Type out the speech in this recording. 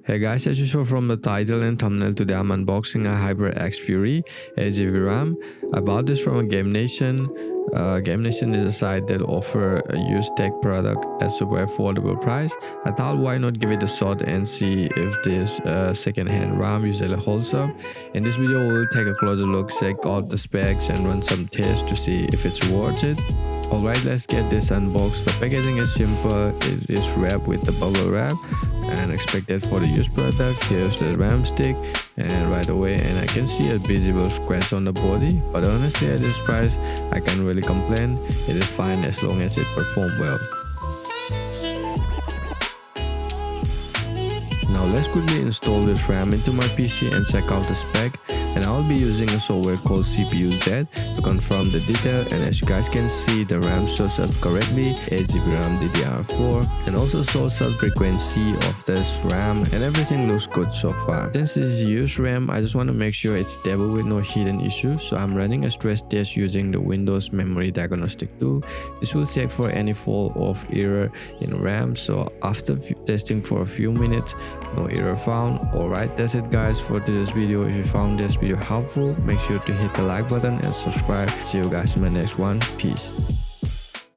Hey guys, as you saw from the title and thumbnail, today I'm unboxing a HyperX Fury 8GB RAM. I bought this from a Gamenation. Gamenation is a site that offer a used tech product at super affordable price. I thought why not give it a shot and see if this second-hand RAM usually holds up. In this video we'll take a closer look, check out the specs and run some tests to see if it's worth it. Alright, let's get this unboxed. The packaging is simple. It is wrapped with the bubble wrap and expected for the used product. Here's the RAM stick and right away, and I can see a visible scratch on the body, but honestly at this price I can't really complain. It is fine as long as it performs well. Now let's quickly install this RAM into my PC and check out the spec. And I'll be using a software called CPU-Z to confirm the detail, and as you guys can see, the RAM shows up correctly, 8GB RAM DDR4, and also shows up frequency of this RAM, and everything looks good so far. Since this is used RAM, I just want to make sure it's stable with no hidden issues, so I'm running a stress test using the Windows Memory Diagnostic tool. This will check for any fault or error in RAM, so after testing for a few minutes, no error found. Alright, that's it guys for today's video. If you found this video helpful, make sure to hit the like button and subscribe. See you guys in my next one. Peace.